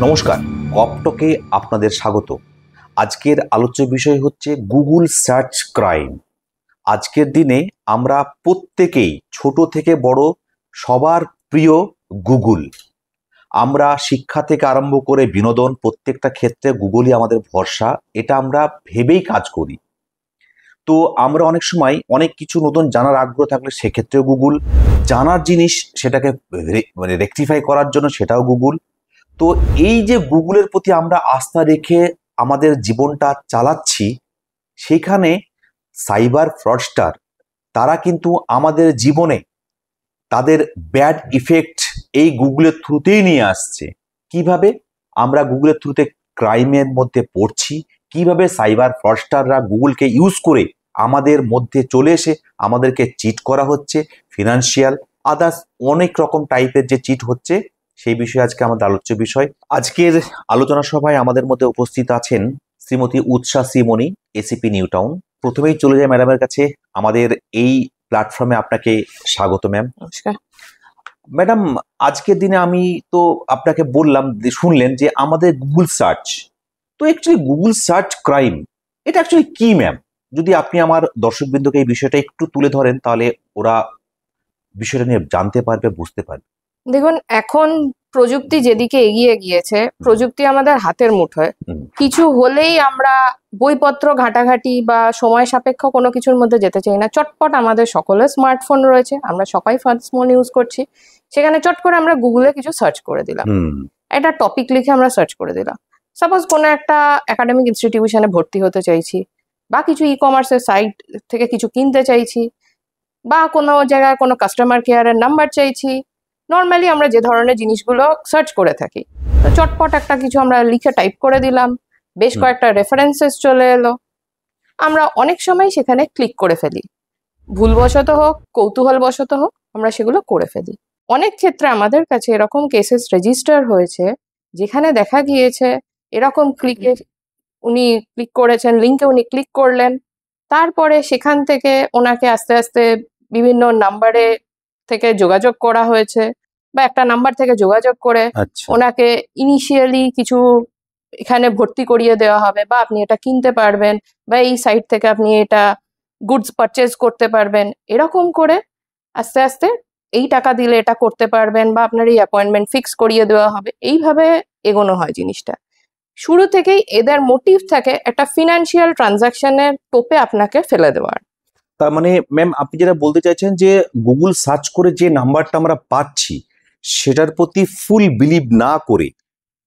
নমস্কার, কপটকে আপনাদের স্বাগত। আজকের আলোচ্য বিষয় হচ্ছে গুগল সার্চ ক্রাইম। আজকের দিনে আমরা প্রত্যেকেই ছোট থেকে বড় সবার প্রিয় গুগল। আমরা শিক্ষা থেকে আরম্ভ করে বিনোদন প্রত্যেকটা ক্ষেত্রে গুগলই আমাদের ভরসা, এটা আমরা ভেবেই কাজ করি। তো আমরা অনেক সময় অনেক কিছু নতুন জানার আগ্রহ থাকলে সেক্ষেত্রেও গুগল, জানার জিনিস সেটাকে রেকটিফাই করার জন্য সেটাও গুগল। তো এই যে গুগলের প্রতি আমরা আস্থা রেখে আমাদের জীবনটা চালাচ্ছি, সেখানে সাইবার ফ্রডস্টার তারা কিন্তু আমাদের জীবনে তাদের ব্যাড ইফেক্ট এই গুগলের থ্রুতেই নিয়ে আসছে। কিভাবে আমরা গুগলের থ্রুতে ক্রাইমের মধ্যে পড়ছি, কিভাবে সাইবার ফ্রডস্টাররা গুগলকে ইউজ করে আমাদের মধ্যে চলে এসে আমাদেরকে চিট করা হচ্ছে, ফিনান্সিয়াল আদার্স অনেক রকম টাইপের যে চিট হচ্ছে, সেই বিষয়ে আজকে আমাদের আলোচ্য বিষয়। আজকের আলোচনা সভায় আমাদের মধ্যে উপস্থিত আছেন শ্রীমতী উৎসা শ্রীমণি, এসিপি নিউ টাউন। প্রথমেই চলে যায় ম্যাডামের কাছে। আমাদের এই প্ল্যাটফর্মে আপনাকে স্বাগত ম্যাম। নমস্কার ম্যাডাম, আজকের দিনে আমি তো আপনাকে বললাম, শুনলেন যে আমাদের গুগল সার্চ, তো অ্যাকচুয়ালি গুগল সার্চ ক্রাইম এটা অ্যাকচুয়ালি কি ম্যাম? যদি আপনি আমার দর্শকবৃন্দকে এই বিষয়টা একটু তুলে ধরেন, তাহলে ওরা বিষয়টা নিয়ে জানতে পারবে, বুঝতে পারবে। দেখুন, এখন প্রযুক্তি যেদিকে এগিয়ে গিয়েছে, প্রযুক্তি আমাদের হাতের মুঠোয়। কিছু হলেই আমরা বইপত্র ঘাটাঘাটি বা সময় সাপেক্ষ কোনো কিছুর মধ্যে যেতে চাই না। চটপট আমাদের সকলের স্মার্টফোন রয়েছে, আমরা সবাই স্মার্টফোন ইউজ করছি। সেখানে চট করে আমরা গুগলে কিছু সার্চ করে দিলাম, একটা টপিক লিখে আমরা সার্চ করে দিলাম। সাপোজ কোনো একটা একাডেমিক ইনস্টিটিউশনে ভর্তি হতে চাইছি, বা কিছু ই কমার্সের সাইট থেকে কিছু কিনতে চাইছি, বা কোনো জায়গায় কোনো কাস্টমার কেয়ারের নাম্বার চাইছি। নর্মালি আমরা যে ধরনের জিনিসগুলো সার্চ করে থাকি, তো চটপট একটা কিছু আমরা লিখে টাইপ করে দিলাম, বেশ কয়েকটা রেফারেন্সেস চলে এলো। আমরা অনেক সময় সেখানে ক্লিক করে ফেলি, ভুলবশত হোক কৌতূহলবশত হোক, আমরা সেগুলো করে ফেলি। অনেক ক্ষেত্রে আমাদের কাছে এরকম কেসেস রেজিস্টার হয়েছে, যেখানে দেখা গিয়েছে এরকম উনি ক্লিক করেছেন, লিঙ্কে উনি ক্লিক করলেন, তারপরে সেখান থেকে ওনাকে আস্তে আস্তে বিভিন্ন নাম্বারে থেকে যোগাযোগ করা হয়েছে, বা একটা নাম্বার থেকে যোগাযোগ করে ওনাকে ইনিশিয়ালি কিছু এখানে ভর্তি করিয়ে দেওয়া হবে, বা আপনি এটা কিনতে পারবেন, বা এই সাইট থেকে আপনি এটা গুডস পারচেজ করতে পারবেন। এরকম করে আস্তে আস্তে এই টাকা দিলে এটা করতে পারবেন, বা আপনার এই অ্যাপয়েন্টমেন্ট ফিক্স করিয়ে দেওয়া হবে। এইভাবে এগোনো হয় জিনিসটা। শুরু থেকেই এদের মোটিভ থাকে একটা ফিনান্সিয়াল ট্রানজাকশনের টোপে আপনাকে ফেলে দেওয়ার। তার মানে ম্যাম, আপনি যেটা বলতে চাইছেন যে গুগল সার্চ করে যে নাম্বারটা আমরা পাচ্ছি, সেটার প্রতি ফুল বিলিভ না করে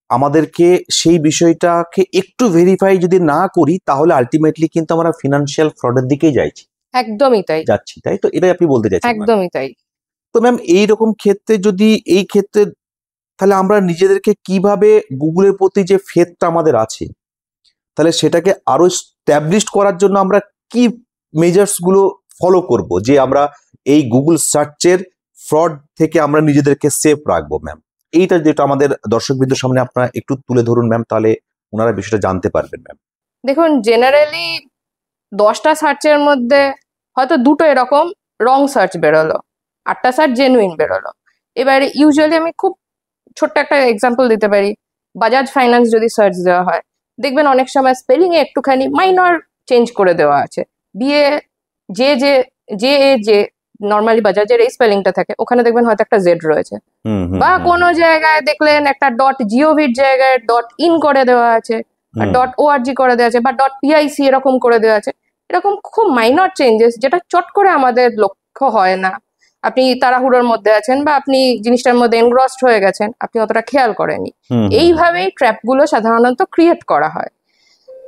আমাদেরকে সেই বিষয়টাকে একটু ভেরিফাই যদি না করি, তাহলে আলটিমেটলি কিন্তু আমরা ফিনান্সিয়াল ফ্রডের দিকেই যাচ্ছি। একদমই তাই যাচ্ছি, তাই তো? এটাই আপনি বলতে চাইছেন? একদমই তাই। তো ম্যাম, এইরকম ক্ষেত্রে যদি এই ক্ষেত্রে, তাহলে আমরা নিজেদেরকে কিভাবে গুগলের প্রতি যে ফেথটা আমাদের আছে, তাহলে সেটাকে আরো স্ট্যাবলিশড করার জন্য আমরা কি মেজার্স গুলো ফলো করব, যে আমরা এই গুগল সার্চের ফ্রড থেকে আমরা নিজেদেরকে সেফ রাখবো ম্যাম? এইটা যেটা আমাদের দর্শকবৃন্দের সামনে আপনারা একটু তুলে ধরুন ম্যাম, তাহলে ওনারা বিষয়টা জানতে পারবেন ম্যাম। দেখুন, জেনারেলি 10টা সার্চের মধ্যে হয়তো 2টো এরকম রং সার্চ বেরোলো, 8টা সার্চ জেনুইন বেরোলো। এবারে ইউজুয়ালি আমি খুব ছোট্ট একটা এক্সাম্পল দিতে পারি। বাজাজ ফাইন্যান্স যদি সার্চ দেওয়া হয়, দেখবেন অনেক সময় স্পেলিং এ একটুখানি মাইনর চেঞ্জ করে দেওয়া আছে। B A J J J A J, normally বাজাজের এই স্পেলিংটা থাকে, ওখানে দেখবেন হয়তো একটা জেড রয়েছে। বা কোনো জায়গায় দেখলেন একটা ডট জিওভির জায়গায় ডট ইন করে দেওয়া আছে, ডট ওআরজি করে দেওয়া আছে, বা ডট পিআইসি এরকম করে দেওয়া আছে। এরকম খুব মাইনর চেঞ্জেস, যেটা চট করে আমাদের লক্ষ্য হয় না। আপনি তাড়াহুড়োর মধ্যে আছেন, বা আপনি জিনিসটার মধ্যে এনগ্রসড হয়ে গেছেন, আপনি অতটা খেয়াল করেননি। এইভাবেই ট্র্যাপগুলো সাধারণত ক্রিয়েট করা হয়।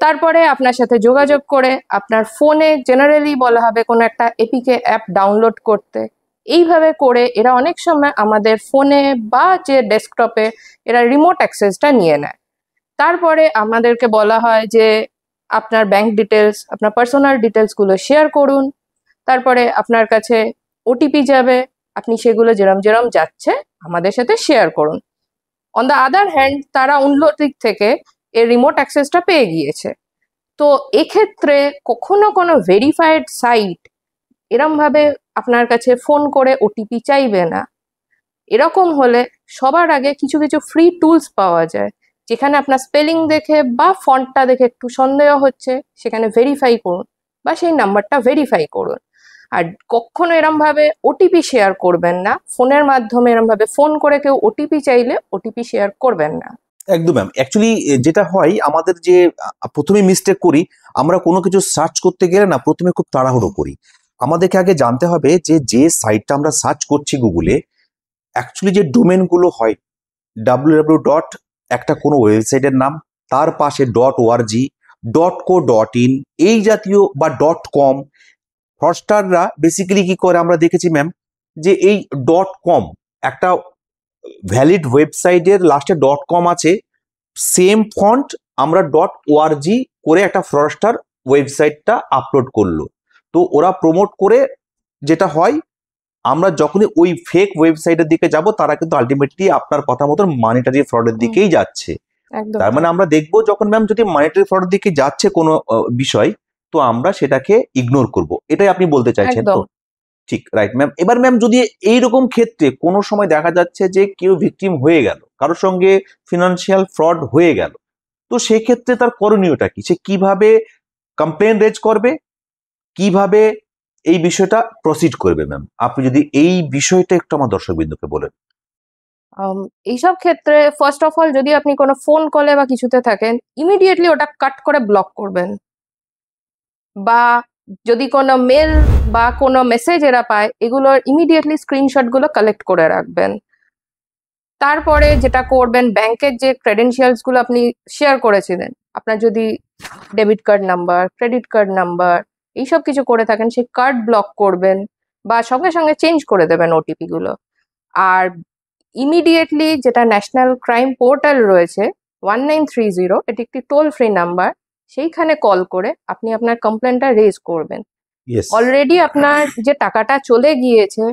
তারপরে আপনার সাথে যোগাযোগ করে আপনার ফোনে জেনারেলি বলা হবে কোনো একটা এপিকে অ্যাপ ডাউনলোড করতে। এইভাবে করে এরা অনেক সময় আমাদের ফোনে বা যে ডেস্কটপে এরা রিমোট অ্যাক্সেসটা নিয়ে নেয়। তারপরে আমাদেরকে বলা হয় যে আপনার ব্যাংক ডিটেলস, আপনার পার্সোনাল ডিটেলসগুলো শেয়ার করুন। তারপরে আপনার কাছে ওটিপি যাবে, আপনি সেগুলো যেরম যেরম যাচ্ছে আমাদের সাথে শেয়ার করুন। অন দ্য আদার হ্যান্ড, তারা অন্য দিক থেকে এর রিমোট অ্যাক্সেসটা পেয়ে গিয়েছে। তো এক্ষেত্রে কখনো কোনো ভেরিফাইড সাইট এরমভাবে আপনার কাছে ফোন করে ওটিপি চাইবে না। এরকম হলে সবার আগে কিছু কিছু ফ্রি টুলস পাওয়া যায়, যেখানে আপনার স্পেলিং দেখে বা ফন্টটা দেখে একটু সন্দেহ হচ্ছে সেখানে ভেরিফাই করুন বা সেই নাম্বারটা ভেরিফাই করুন। আর কখনো এরম ভাবে ওটিপি শেয়ার করবেন না, ফোনের মাধ্যমে এরম ভাবে ফোন করে কেউ ওটিপি চাইলে ওটিপি শেয়ার করবেন না। একদম ম্যাম, অ্যাকচুয়ালি যেটা হয় আমাদের যে প্রথমে মিস্টেক করি, আমরা কোনো কিছু সার্চ করতে গেলে না প্রথমে খুব তাড়াহুড়ো করি। আমাদেরকে আগে জানতে হবে যে সাইটটা আমরা সার্চ করছি গুগলে, অ্যাকচুয়ালি যে ডোমেনগুলো হয় www. একটা কোনো ওয়েবসাইটের নাম, তার পাশে .org, .co.in এই জাতীয় বা .com। ফ্রডস্টাররা বেসিক্যালি কি করে আমরা দেখেছি ম্যাম, যে এই .com একটা ভ্যালিড ওয়েবসাইটের লাস্টে .com আছে, সেম ফন্ট আমরা .org করে একটা ফ্রডস্টার ওয়েবসাইটটা আপলোড করলো। তো ওরা প্রমোট করে যেটা হয়, আমরা যখনই ওই ফেক ওয়েবসাইটের দিকে যাব তারা কিন্তু আলটিমেটলি আপনার কথা মতন মানিটারি ফ্রডের দিকেই যাচ্ছে। তার মানে আমরা দেখবো যখন ম্যাম যদি মানিটারি ফ্রডের দিকে যাচ্ছে কোনো বিষয়, তো আমরা সেটাকে ইগনোর করব, এটাই আপনি বলতে চাইছেন তো? ঠিক, রাইট ম্যাম। এবার ম্যাম যদি এইরকম ক্ষেত্রে কোনো সময় দেখা যাচ্ছে যে কেউ ভিকটিম হয়ে গেল, কারোর সঙ্গে ফিনান্সিয়াল ফ্রড হয়ে গেল, তো সেক্ষেত্রে তার করণীয়টা কি? সে কিভাবে কমপ্লেন রেজ করবে, কিভাবে এই বিষয়টা প্রসিড করবে ম্যাম? আপনি যদি এই বিষয়টা একটু আমার দর্শকবৃন্দকে বলেন। এইসব ক্ষেত্রে ফার্স্ট অফ অল যদি আপনি কোনো ফোন কলে বা কিছুতে থাকেন, ইমিডিয়েটলি ওটা কাট করে ব্লক করবেন। বা যদি কোনো মেল বা কোনো মেসেজ এরা পায়, এগুলোর ইমিডিয়েটলি স্ক্রিনশটগুলো কালেক্ট করে রাখবেন। তারপরে যেটা করবেন, ব্যাংকের যে ক্রেডেনশিয়ালসগুলো আপনি শেয়ার করেছিলেন, আপনার যদি debit card number, credit card number এইসব কিছু করে থাকেন, সেই কার্ড ব্লক করবেন বা সঙ্গে সঙ্গে চেঞ্জ করে দেবেন ওটিপি গুলো। আর ইমিডিয়েটলি যেটা ন্যাশনাল ক্রাইম পোর্টাল রয়েছে 1930, এটি একটি টোল ফ্রি নাম্বার, সেইখানে কল করে আপনি আপনার কমপ্লেনটা রেজ করবেন। অলরেডি আপনার যে টাকাটা চলে গিয়েছে,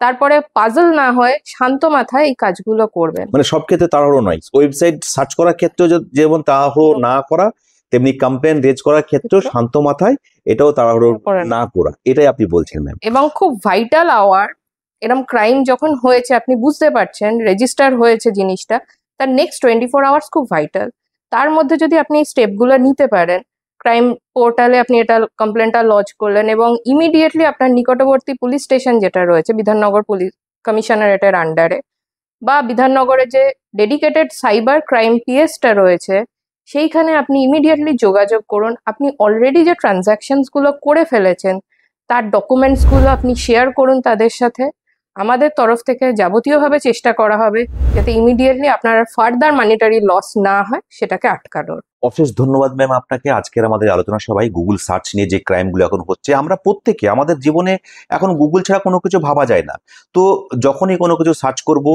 তারপরে পাজল না হয় শান্ত মাথায় এই কাজগুলো করবেন। মানে সব ক্ষেত্রে তাড়াহুড়ো নয়, ওয়েবসাইট সার্চ করার ক্ষেত্রে যেমন তাড়াহুড়ো না করা, তেমনি কমপ্লেন রেজ করার ক্ষেত্রেও শান্ত মাথায় এটাও তাড়াহুড়ো না করা, এটাই আপনি বলছেন ম্যাম। এবং খুব ভাইটাল আওয়ার, এরকম ক্রাইম যখন হয়েছে আপনি বুঝতে পারছেন রেজিস্টার হয়েছে জিনিসটা, তার নেক্সট 24 আওয়ার্স খুব ভাইটাল। তার মধ্যে যদি আপনি এই স্টেপগুলো নিতে পারেন, ক্রাইম পোর্টালে আপনি এটা কমপ্লেনটা লজ করলেন এবং ইমিডিয়েটলি আপনার নিকটবর্তী পুলিশ স্টেশন যেটা রয়েছে বিধাননগর পুলিশ কমিশনারেটের আন্ডারে, বা বিধাননগরে যে ডেডিকেটেড সাইবার ক্রাইম পিএসটা রয়েছে, সেইখানে আপনি ইমিডিয়েটলি যোগাযোগ করুন। আপনি অলরেডি যে ট্রানজাকশনসগুলো করে ফেলেছেন তার ডকুমেন্টসগুলো আপনি শেয়ার করুন তাদের সাথে। আমাদের তরফ থেকে যাবতীয়ভাবে চেষ্টা করা হবে যাতে ইমিডিয়েটলি আপনার ফার্দার মানিটারি লস না হয় সেটাকে আটকানোর। অশেষ ধন্যবাদ ম্যাম আপনাকে। আজকের আমাদের আলোচনা সবাই গুগল সার্চ নিয়ে যে ক্রাইমগুলো এখন হচ্ছে, আমরা প্রত্যেকে আমাদের জীবনে এখন গুগল ছাড়া কোনো কিছু ভাবা যায় না। তো যখনই কোনো কিছু সার্চ করব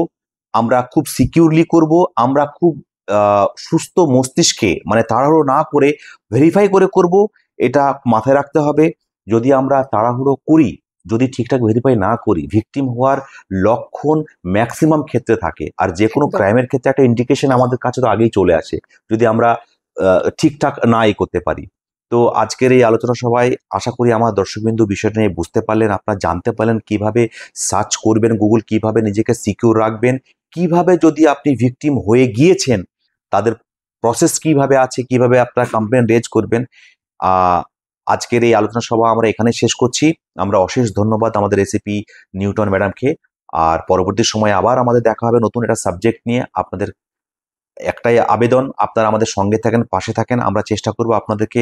আমরা খুব সিকিউরলি করব, আমরা খুব সুস্থ মস্তিষ্কে, মানে তাড়াহুড়ো না করে ভেরিফাই করে করব, এটা মাথায় রাখতে হবে। যদি আমরা তাড়াহুড়ো করি, যদি ঠিকঠাক ভেরিফাই না করি, ভিকটিম হওয়ার লক্ষণ ম্যাক্সিমাম ক্ষেত্রে থাকে। আর যে কোনো ক্রাইমের ক্ষেত্রে একটা ইন্ডিকেশন আমাদের কাছে তো আগেই চলে আসে যদি আমরা ঠিকঠাক না করতে পারি। তো আজকের এই আলোচনা সবাই আশা করি আমার দর্শকবিন্দু বিষয়টা নিয়ে বুঝতে পারলেন, আপনারা জানতে পারলেন কিভাবে সার্চ করবেন গুগল, কিভাবে নিজেকে সিকিউর রাখবেন, কিভাবে যদি আপনি ভিকটিম হয়ে গিয়েছেন তাদের প্রসেস কিভাবে আছে, কিভাবে আপনারা কমপ্লেন রেজ করবেন। আজকের এই আলোচনা সভা আমরা এখানে শেষ করছি। আমরা অশেষ ধন্যবাদ আমাদের এসিপি নিউটন ম্যাডামকে। আর পরবর্তী সময়ে আবার আমাদের দেখা হবে নতুন একটা সাবজেক্ট নিয়ে। আপনাদের একটাই আবেদন, আপনারা আমাদের সঙ্গে থাকেন, পাশে থাকেন। আমরা চেষ্টা করব আপনাদেরকে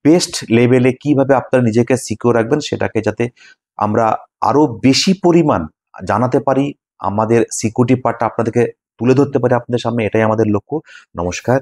বেস্ট লেভেলে কিভাবে আপনারা নিজেকে সিকিউর রাখবেন সেটাকে যাতে আমরা আরো বেশি পরিমাণ জানাতে পারি, আমাদের সিকিউরিটি পার্টটা আপনাদেরকে তুলে ধরতে পারি আপনাদের সামনে, এটাই আমাদের লক্ষ্য। নমস্কার।